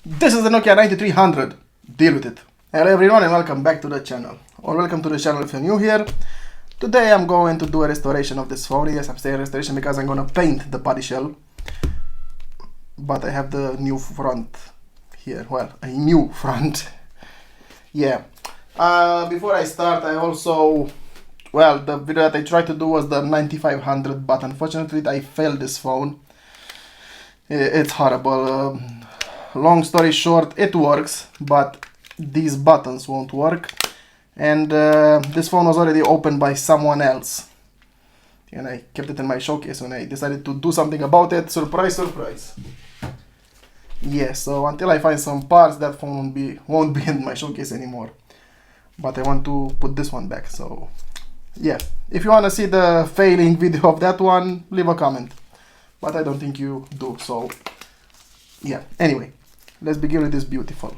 This is the Nokia 9300. Deal with it. Hello everyone and welcome back to the channel. Or welcome to the channel if you're new here. Today I'm going to do a restoration of this phone. Yes, I'm saying restoration because I'm gonna paint the body shell. But I have the new front here. Well, a new front. Yeah. Before I start, I also... Well, the video that I tried to do was the 9500, but unfortunately I failed this phone. It's horrible. Long story short, it works, but these buttons won't work. And this phone was already opened by someone else. And I kept it in my showcase when I decided to do something about it. Surprise, surprise. Yeah, so until I find some parts, that phone won't be in my showcase anymore. But I want to put this one back, so... Yeah, if you want to see the failing video of that one, leave a comment. But I don't think you do, so... Yeah, anyway. Let's begin with this beautiful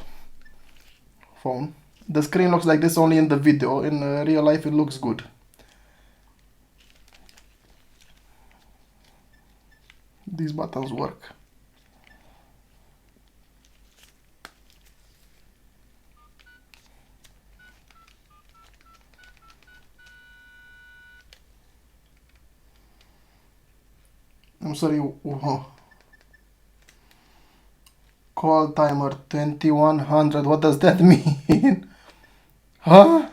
phone. The screen looks like this only in the video. In real life it looks good. These buttons work. I'm sorry. Call timer 2100. What does that mean? Huh?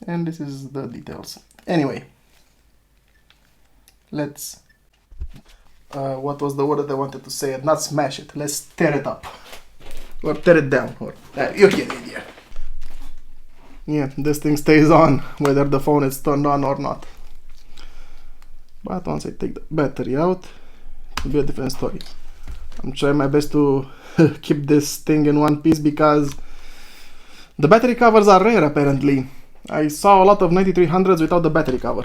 And this is the details. Anyway, let's... what was the word that I wanted to say? Not smash it. Let's tear it up. Or tear it down. Or you get the idea. Yeah, this thing stays on whether the phone is turned on or not. But once I take the battery out, it'll be a different story. I'm trying my best to keep this thing in one piece because the battery covers are rare apparently. I saw a lot of 9300s without the battery cover.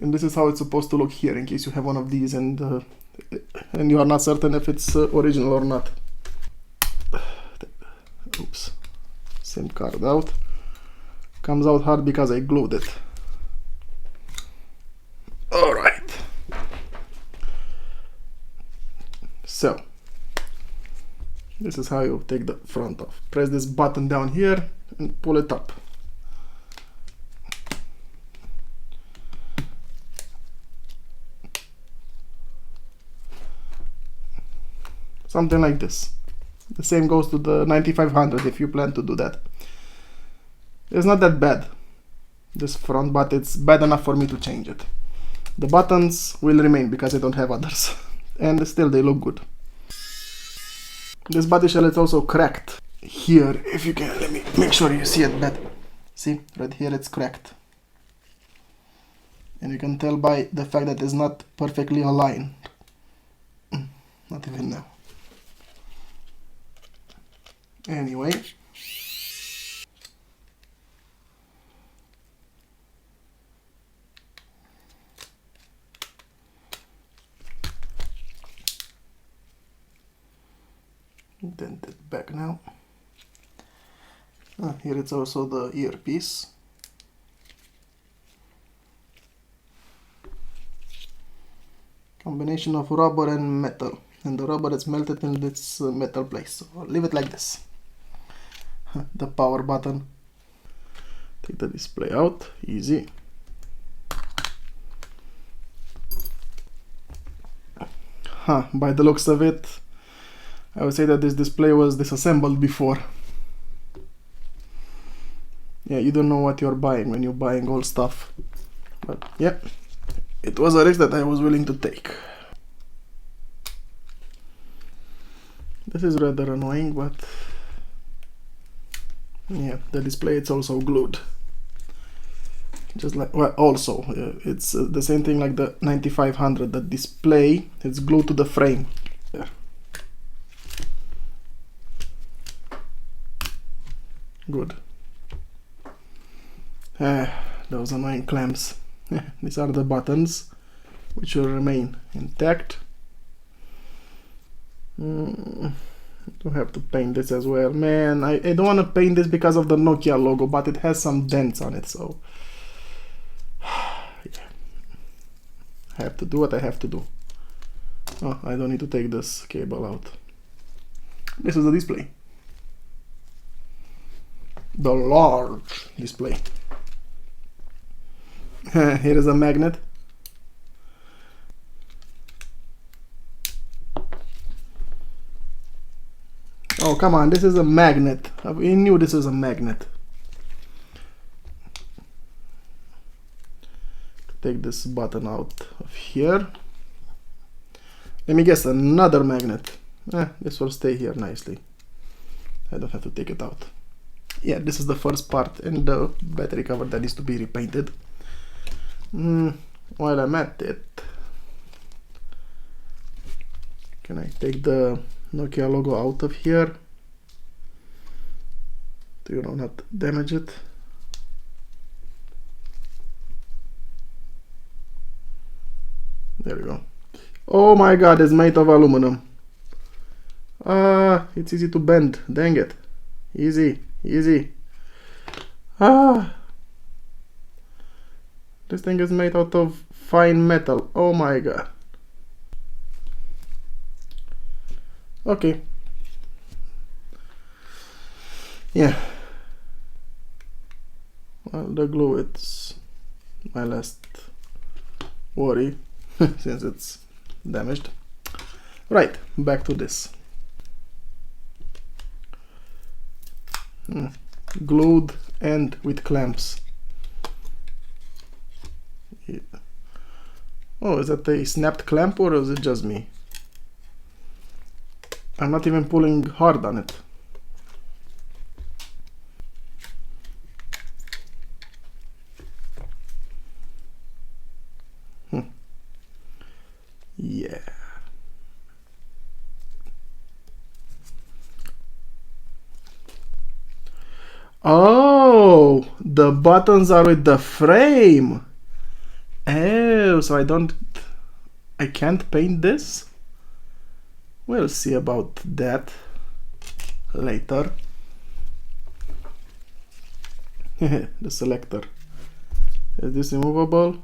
And this is how it's supposed to look here in case you have one of these and you are not certain if it's original or not. Oops. SIM card out. Comes out hard because I glued it. Alright. So, this is how you take the front off. Press this button down here and pull it up. Something like this. The same goes to the 9500 if you plan to do that. It's not that bad, this front, but it's bad enough for me to change it. The buttons will remain because I don't have others. And still they look good. This body shell is also cracked. Here, if you can, let me make sure you see it better. See, right here it's cracked. And you can tell by the fact that it's not perfectly aligned. Not even now. Anyway. Dent it back now. Here it's also the earpiece. Combination of rubber and metal, and the rubber is melted in this metal place, so I'll leave it like this. The power button. Take the display out, easy. By the looks of it, I would say that this display was disassembled before. Yeah, you don't know what you're buying when you're buying old stuff. But yeah, it was a risk that I was willing to take. This is rather annoying, but yeah, the display it's also glued. Just like, well, also, it's the same thing like the 9500. The display, it's glued to the frame. There. Good. Those annoying clamps. These are the buttons, which will remain intact. Do have to paint this as well. Man, I don't want to paint this because of the Nokia logo, but it has some dents on it, so... yeah. I have to do what I have to do. Oh, I don't need to take this cable out. This is the display. The large display. Here is a magnet. Oh, come on, this is a magnet. We knew this was a magnet. Take this button out of here. Let me guess, another magnet. This will stay here nicely. I don't have to take it out. Yeah, this is the first part and the battery cover that needs to be repainted. While I'm at it, can I take the Nokia logo out of here to not damage it? There we go. Oh my god, it's made of aluminum. It's easy to bend. Dang it. Easy, easy. This thing is made out of fine metal. Oh my god. Okay. Yeah. Well, the glue, it's my last worry since it's damaged. Right, back to this. Glued and with clamps. Yeah. Oh, is that a snapped clamp or is it just me? I'm not even pulling hard on it. Yeah. Oh, the buttons are with the frame. Oh, so I can't paint this? We'll see about that later. The selector. Is this removable?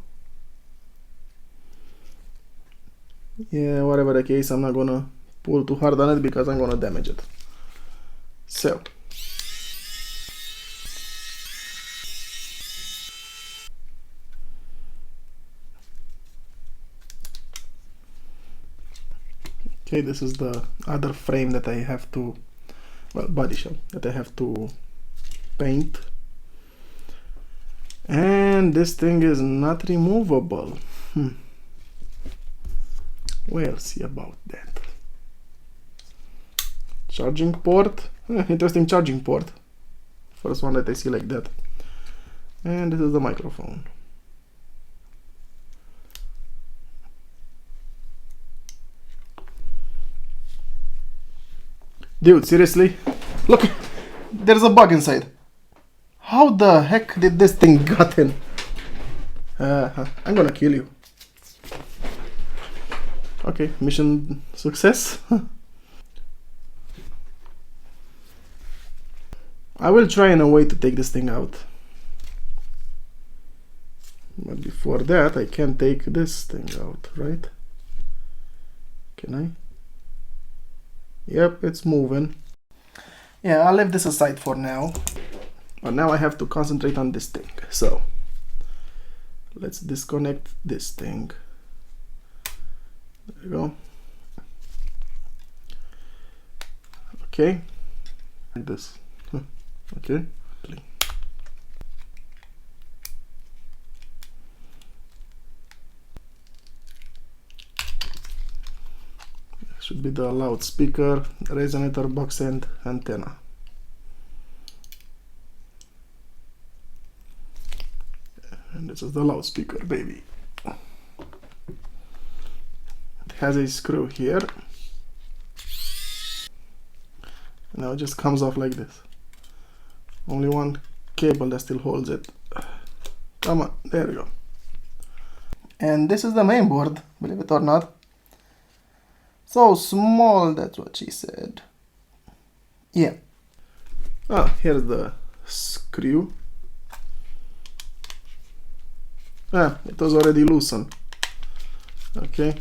Yeah, whatever the case, I'm not gonna pull too hard on it because I'm gonna damage it. So. Okay, this is the other frame that I have to, well, body shell that I have to paint. And this thing is not removable. We'll see about that. Charging port. Interesting charging port. First one that I see like that. And this is the microphone. Dude, seriously? Look, there's a bug inside. How the heck did this thing get in? I'm gonna kill you. Okay, mission success. I will try in a way to take this thing out. But before that, I can take this thing out, right? Can I? Yep, it's moving. Yeah, I'll leave this aside for now. But now I have to concentrate on this thing. So, let's disconnect this thing. There you go. Okay. Like this. Okay. Should be the loudspeaker, resonator box and antenna. And this is the loudspeaker, baby. It has a screw here. Now it just comes off like this. Only one cable that still holds it. Come on, there we go. And this is the main board, believe it or not. So small, that's what she said. Yeah. Ah, here's the screw. Ah, it was already loosened. Okay.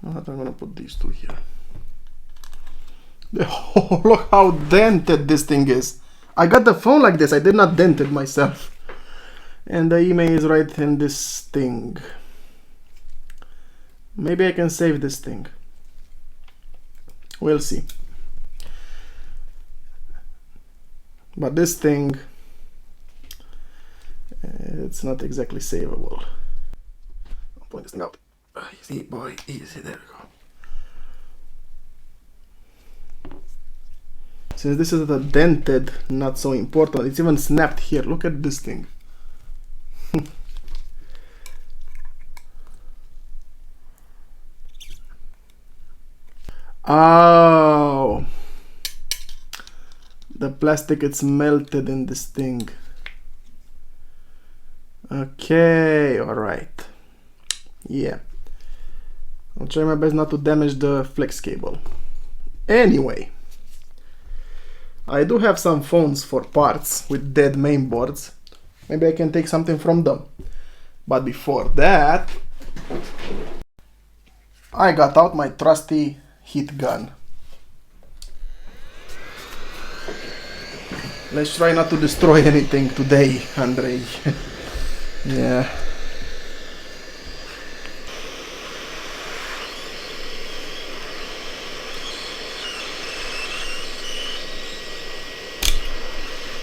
I'm gonna put these two here. Oh, look how dented this thing is. I got the phone like this, I did not dent it myself. And the email is right in this thing. Maybe I can save this thing. We'll see. But this thing, it's not exactly savable. I'll point this thing out. Easy boy, easy, there we go. Since this is the dented, not so important, it's even snapped here. Look at this thing. Oh, the plastic, it's melted in this thing. Okay, all right. Yeah, I'll try my best not to damage the flex cable. Anyway, I do have some phones for parts with dead mainboards. Maybe I can take something from them. But before that, I got out my trusty heat gun. Let's try not to destroy anything today, Andrei. Yeah.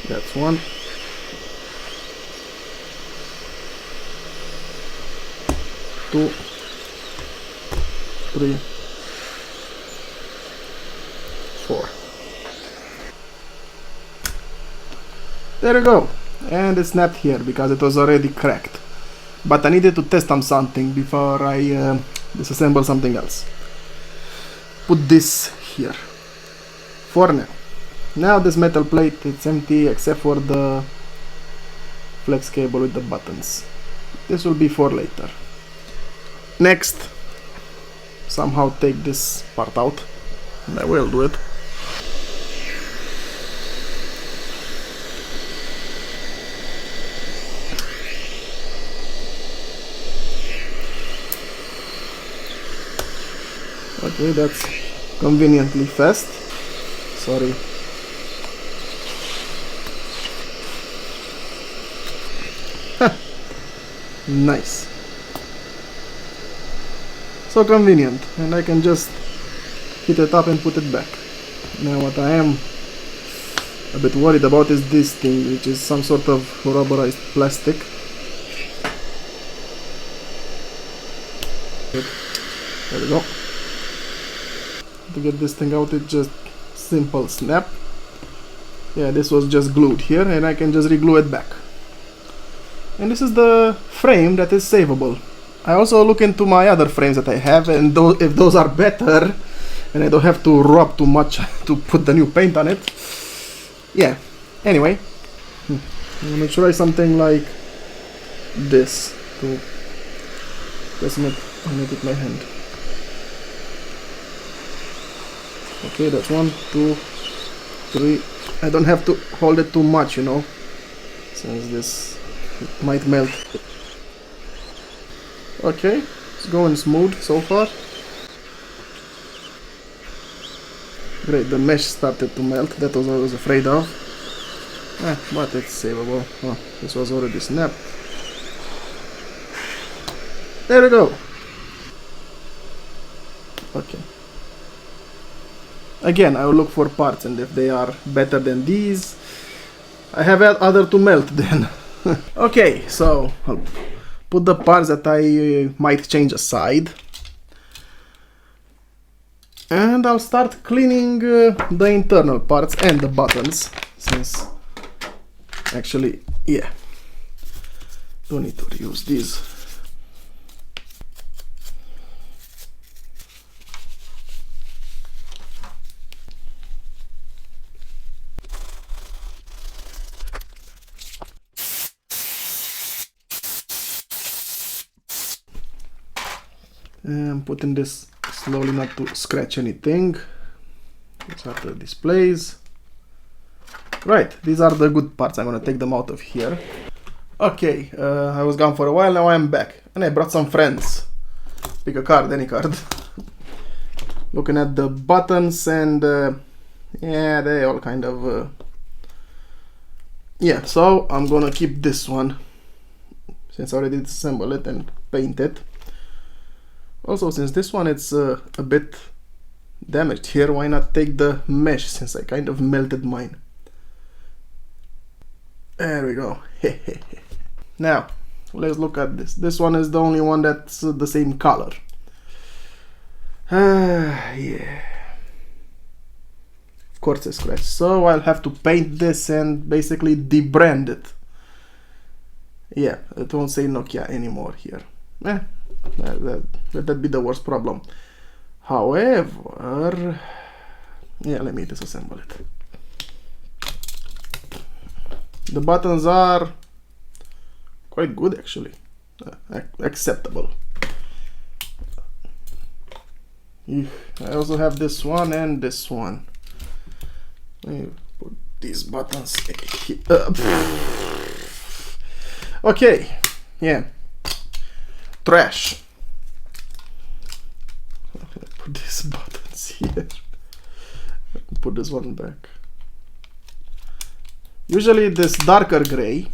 That's one. Two. Three. Four. There you go. And it snapped here because it was already cracked. But I needed to test on something before I disassemble something else. Put this here. For now. Now this metal plate, it's empty except for the flex cable with the buttons. This will be for later. Next, somehow take this part out, and I will do it. Okay, that's conveniently fast. Sorry. Nice. So convenient, and I can just heat it up and put it back. Now what I am a bit worried about is this thing, which is some sort of rubberized plastic. There we go. To get this thing out, it's just simple snap. Yeah, this was just glued here, and I can just re-glue it back. And this is the frame that is savable. I also look into my other frames that I have, and if those are better and I don't have to rub too much to put the new paint on it. Yeah, anyway, I'm gonna try something like this to just make it with my hand. Okay, that's 1, 2, 3. I don't have to hold it too much, you know, since this might melt. Okay, it's going smooth so far. Great, the mesh started to melt. That was what I was afraid of. But it's savable. Oh, this was already snapped. There we go. Okay. Again, I will look for parts, and if they are better than these, I have other to melt then. Okay, so I'll put the parts that I might change aside. And I'll start cleaning the internal parts and the buttons, since actually, yeah, don't need to reuse these. I'm putting this slowly not to scratch anything. These are the displays. Right, these are the good parts. I'm gonna take them out of here. Okay, I was gone for a while, now I'm back. And I brought some friends. Pick a card, any card. Looking at the buttons and yeah, they all kind of yeah, so I'm gonna keep this one since I already disassembled it and paint it. Also, since this one it's a bit damaged here, why not take the mesh since I kind of melted mine. There we go. Now let's look at this. This one is the only one that's the same color. Yeah, of course it's scratched, so I'll have to paint this and basically debrand it. Yeah, it won't say Nokia anymore here. Let that be the worst problem. However, yeah, let me disassemble it. The buttons are quite good actually, acceptable. I also have this one and this one. Let me put these buttons here. Okay, yeah, trash. Put these buttons here. Put this one back. Usually this darker gray,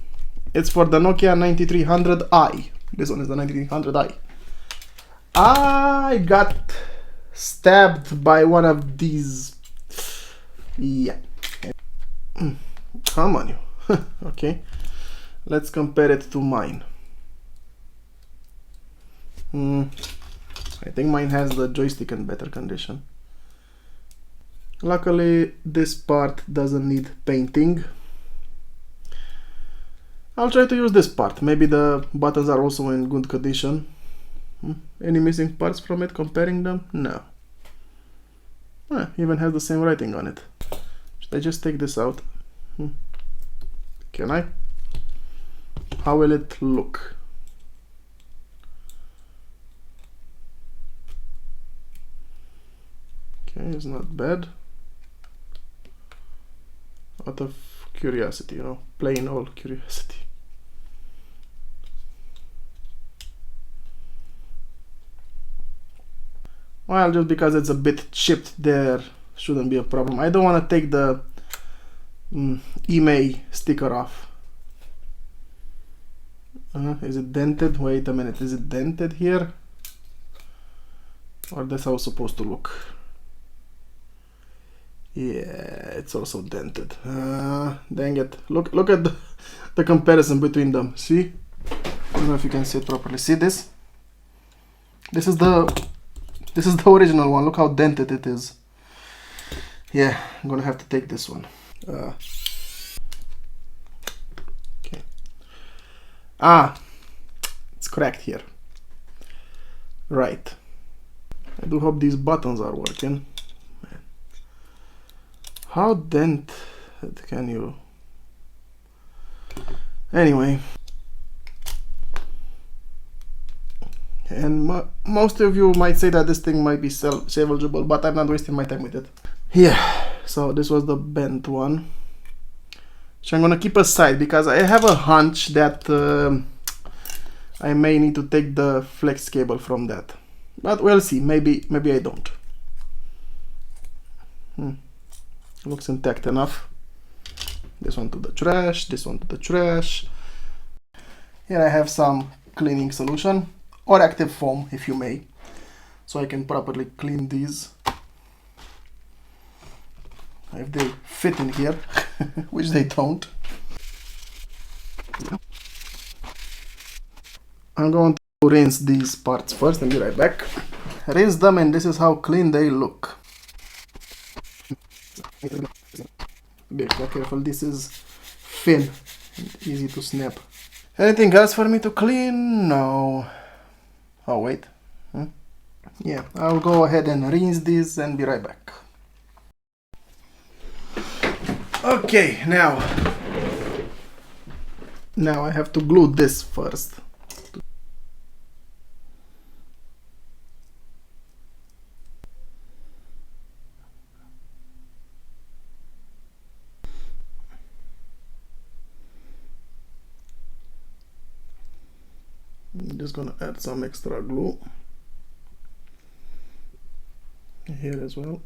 it's for the Nokia 9300i. This one is the 9300i. I got stabbed by one of these. Yeah. Come on you. Okay. Let's compare it to mine. I think mine has the joystick in better condition. Luckily, this part doesn't need painting. I'll try to use this part. Maybe the buttons are also in good condition. Any missing parts from it comparing them? No. Even has the same writing on it. Should I just take this out? Can I? How will it look? Okay, it's not bad. Out of curiosity, you know, plain old curiosity. Well, just because it's a bit chipped there shouldn't be a problem. I don't want to take the email sticker off. Is it dented? Wait a minute, is it dented here? Or that's how it's supposed to look? Yeah, it's also dented. Dang it. Look at the comparison between them. See? I don't know if you can see it properly. See this? This is the original one. Look how dented it is. Yeah, I'm gonna have to take this one. Okay. It's cracked here. Right. I do hope these buttons are working. Man. How dented can you? Anyway. And most of you might say that this thing might be salvageable, but I'm not wasting my time with it. Yeah, so this was the bent one, which I'm gonna keep aside because I have a hunch that I may need to take the flex cable from that. But we'll see, maybe I don't. Looks intact enough. This one to the trash, this one to the trash. Here I have some cleaning solution, or active foam if you may, so I can properly clean these if they fit in here, which they don't. I'm going to rinse these parts first and be right back. Rinse them and this is how clean they look. Be extra careful, this is thin and easy to snap. Anything else for me to clean? No. Oh wait. Yeah, I'll go ahead and rinse these and be right back. Okay, now I have to glue this first. I'm just gonna add some extra glue here as well,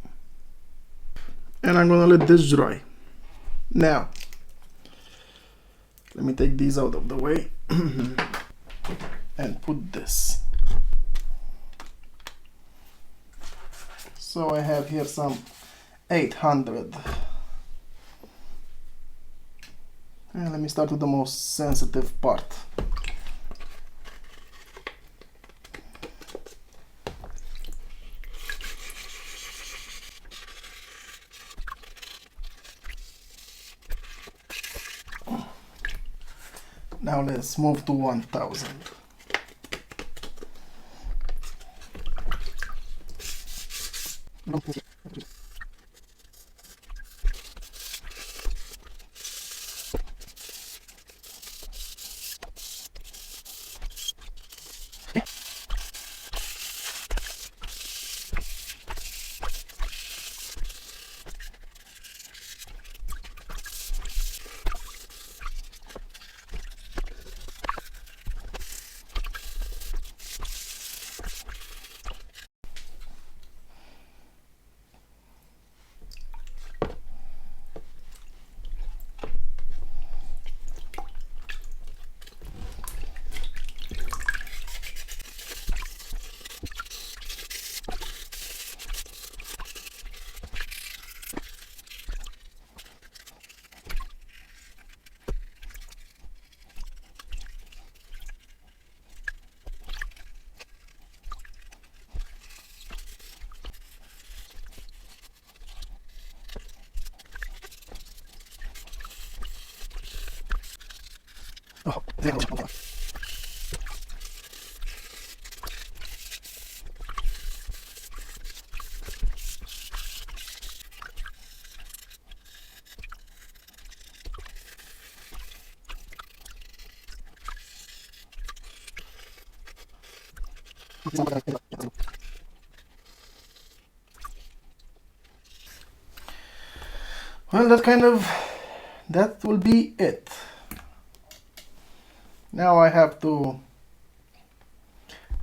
and I'm gonna let this dry. Now let me take these out of the way and put this. So I have here some 800. And let me start with the most sensitive part. Now let's move to 1000. Oh, well, that will be it. Now I have to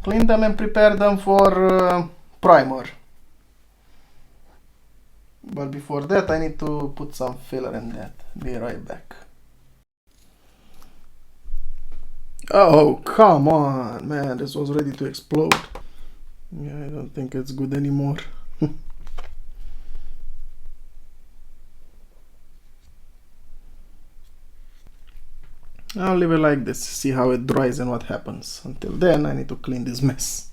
clean them and prepare them for primer. But before that I need to put some filler in that. Be right back. Oh, come on, man, this was ready to explode. Yeah, I don't think it's good anymore. I'll leave it like this, see how it dries and what happens. Until then, I need to clean this mess.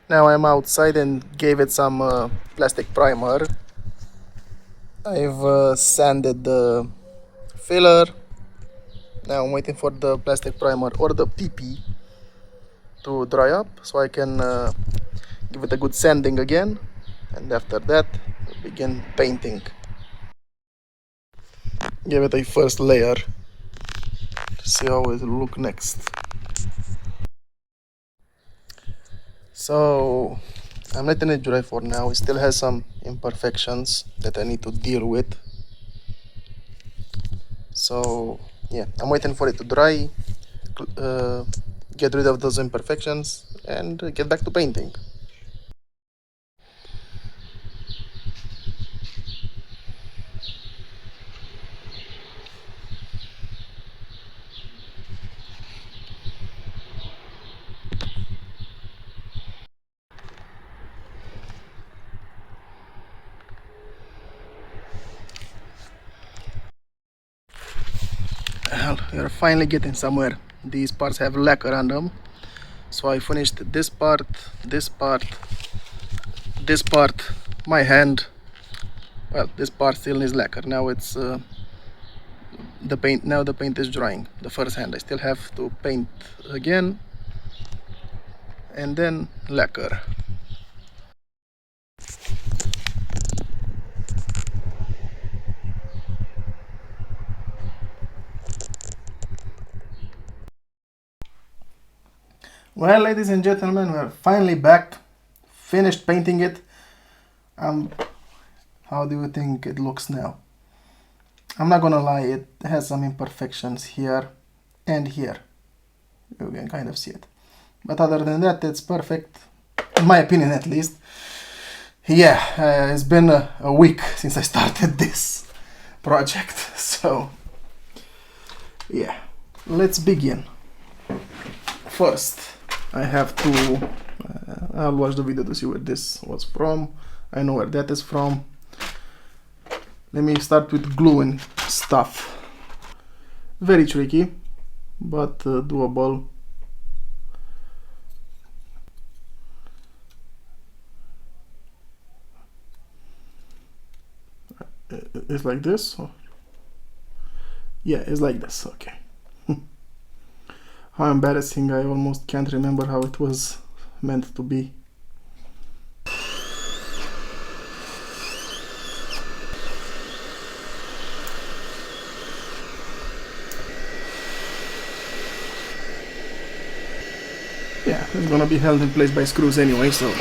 Now I'm outside and gave it some plastic primer. I've sanded the filler. Now I'm waiting for the plastic primer or the PP to dry up so I can give it a good sanding again, and after that begin painting. Give it a first layer to see how it will look next. So I'm letting it dry for now. It still has some imperfections that I need to deal with. So yeah, I'm waiting for it to dry, get rid of those imperfections and get back to painting. Well, we are finally getting somewhere. These parts have lacquer on them, so I finished this part, this part, this part, my hand. Well, this part still needs lacquer. Now it's the paint. Now the paint is drying. The first hand I still have to paint again, and then lacquer. Well, ladies and gentlemen, we're finally back. Finished painting it. How do you think it looks now? I'm not gonna lie, it has some imperfections here and here. You can kind of see it. But other than that, it's perfect, in my opinion at least. Yeah, it's been a week since I started this project, so yeah, let's begin. First, I have to, I'll watch the video to see where this was from. I know where that is from. Let me start with gluing stuff. Very tricky, but doable. It's like this? Yeah, it's like this, okay. How embarrassing, I almost can't remember how it was meant to be. Yeah, it's gonna be held in place by screws anyway, so...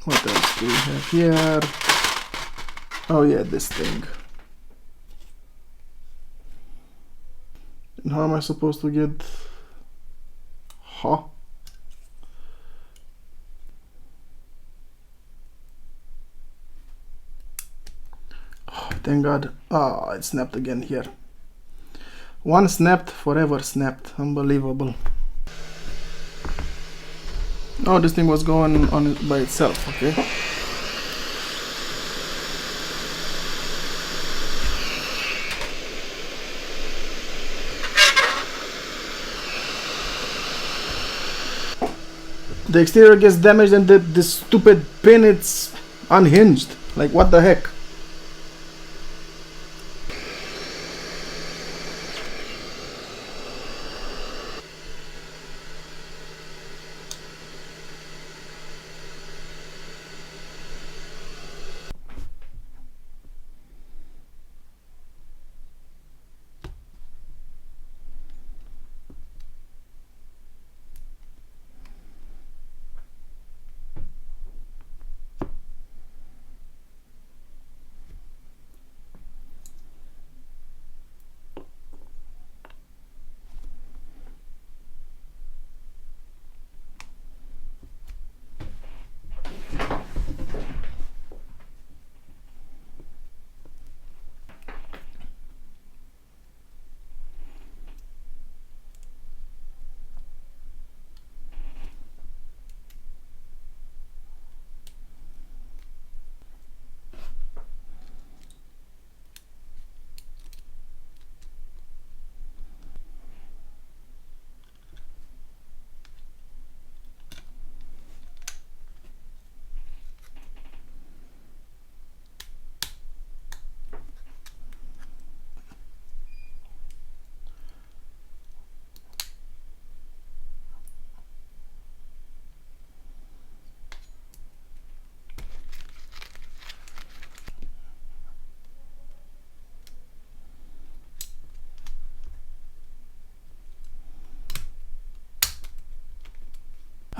What else do we have here? Oh yeah, this thing. And how am I supposed to get... Huh? Oh, thank God. Ah, it snapped again here. One snapped, forever snapped. Unbelievable. Oh, this thing was going on by itself, okay. The exterior gets damaged and this stupid pin, it's unhinged. Like, what the heck?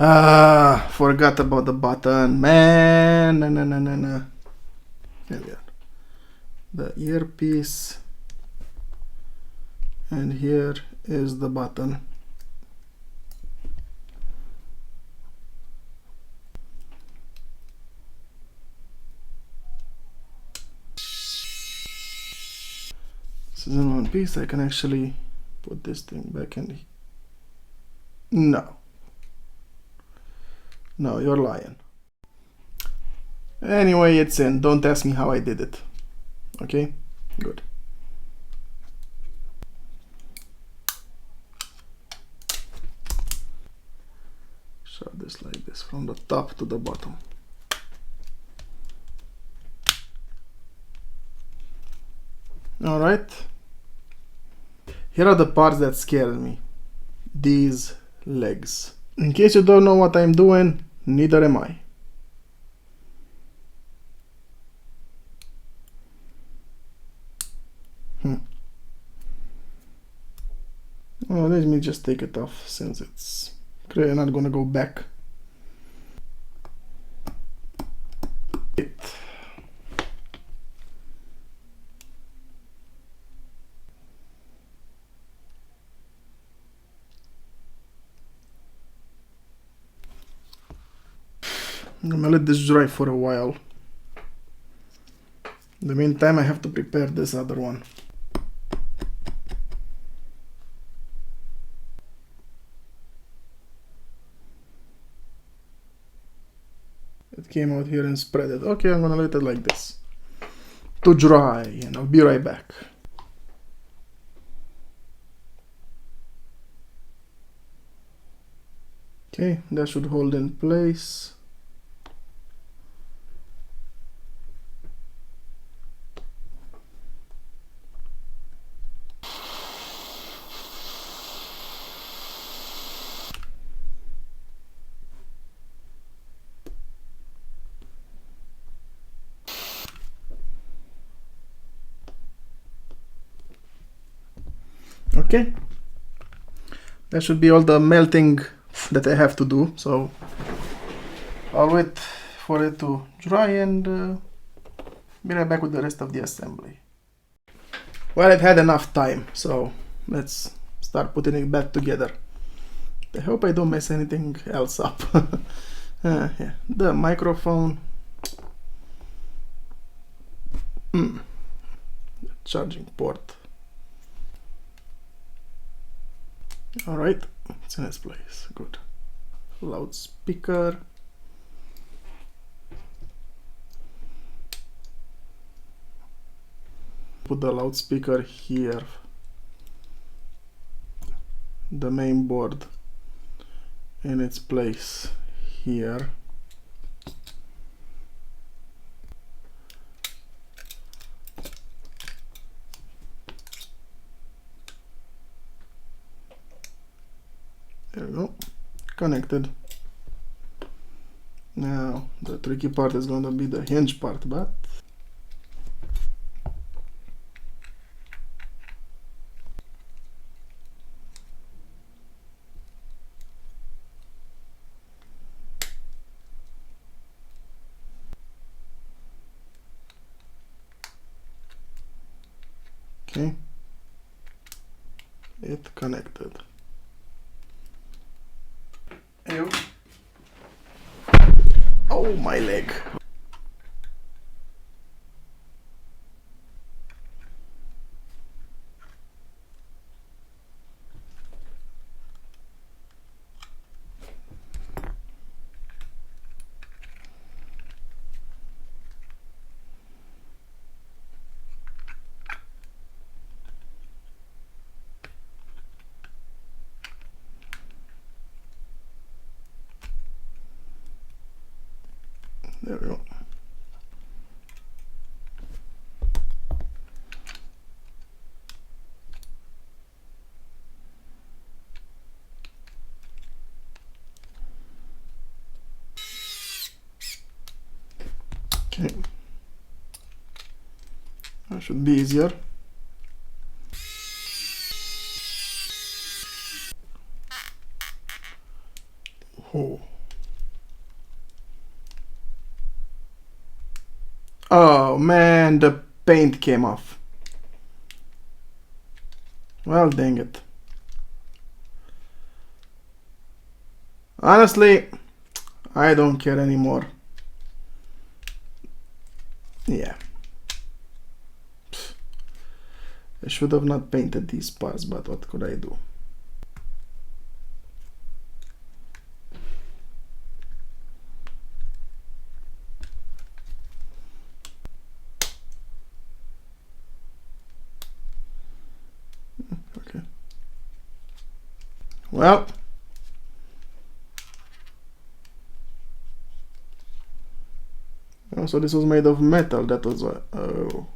Ah, forgot about the button, man. No. Here we are. The earpiece, and here is the button. This is in one piece. I can actually put this thing back in. No, you're lying. Anyway, it's in. Don't ask me how I did it. Okay? Good. Shove this like this from the top to the bottom. Alright. Here are the parts that scared me. These legs. In case you don't know what I'm doing, neither am I. Well, let me just take it off since it's clearly not gonna go back. I'm gonna let this dry for a while. In the meantime, I have to prepare this other one. It came out here and spread it. Okay, I'm gonna let it like this to dry, and I'll be right back. Okay, that should hold in place. Okay, that should be all the melting that I have to do, so I'll wait for it to dry and be right back with the rest of the assembly. Well, it had enough time, so let's start putting it back together. I hope I don't mess anything else up. Yeah, the microphone, the charging port. Alright, it's in its place, good. Loudspeaker. Put the loudspeaker here. The main board in its place here. There we go, connected. Now the tricky part is going to be the hinge part, but okay, it connected. Ew. Oh, my leg. There we go. Okay. That should be easier. Oh. Oh man, the paint came off. Well, dang it. Honestly, I don't care anymore. Yeah. I should have not painted these parts, but what could I do? Okay. Well. Oh, so this was made of metal. That was oh.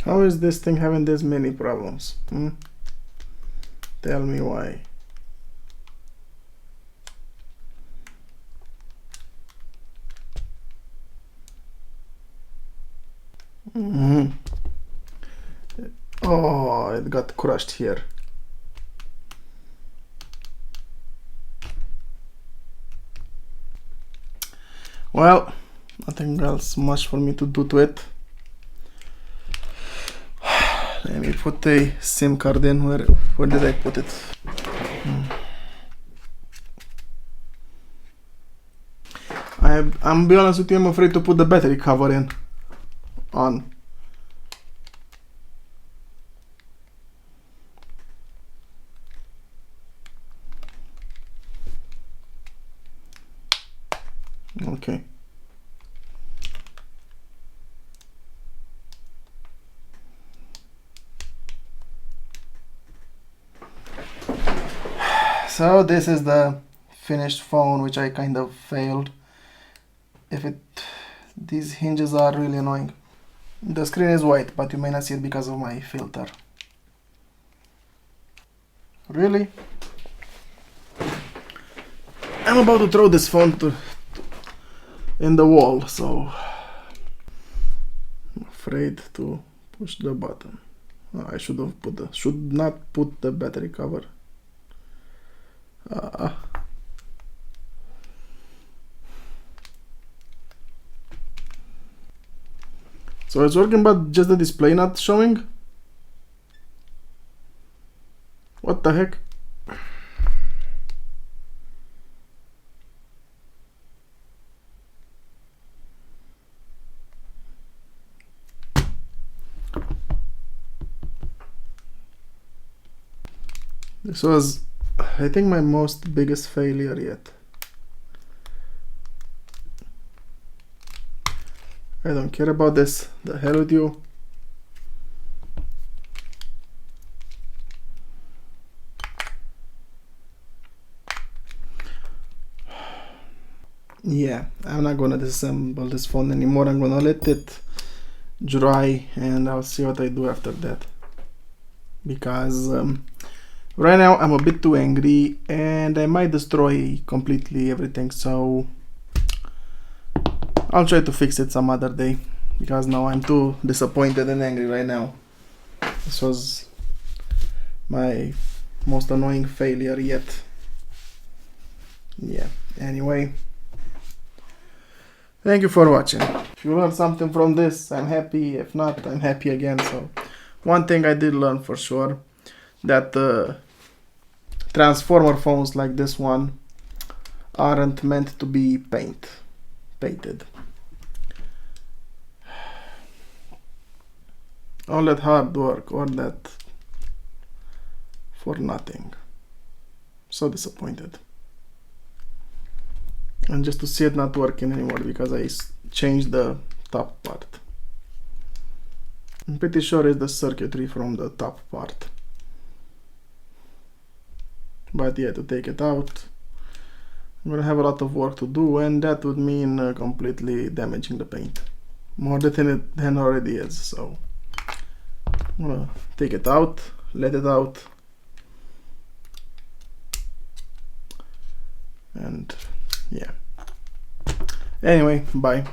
How is this thing having this many problems? Tell me why. Oh, it got crushed here. Well, nothing else much for me to do to it. Let me put a SIM card in. Where did I put it? I'm be honest with you, I'm afraid to put the battery cover in on. Okay. So this is the finished phone, which I kind of failed. These hinges are really annoying. The screen is white, but you may not see it because of my filter. Really? I'm about to throw this phone in the wall, so I'm afraid to push the button. I should not put the battery cover. So it's working, but just the display not showing? What the heck? This was, I think, my biggest failure yet. I don't care about this. The hell with you. Yeah, I'm not gonna disassemble this phone anymore. I'm gonna let it dry and I'll see what I do after that. Because right now I'm a bit too angry and I might destroy completely everything, so I'll try to fix it some other day, because now I'm too disappointed and angry right now. This was my most annoying failure yet. Yeah, anyway, thank you for watching. If you learned something from this, I'm happy. If not, I'm happy again. So one thing I did learn for sure, that transformer phones like this one aren't meant to be painted. All that hard work, all that for nothing. So disappointed. And just to see it not working anymore because I changed the top part. I'm pretty sure it's the circuitry from the top part. But yeah, to take it out, I'm gonna have a lot of work to do, and that would mean completely damaging the paint. More than it already is, so I'm gonna take it out, let it out, and yeah. Anyway, bye.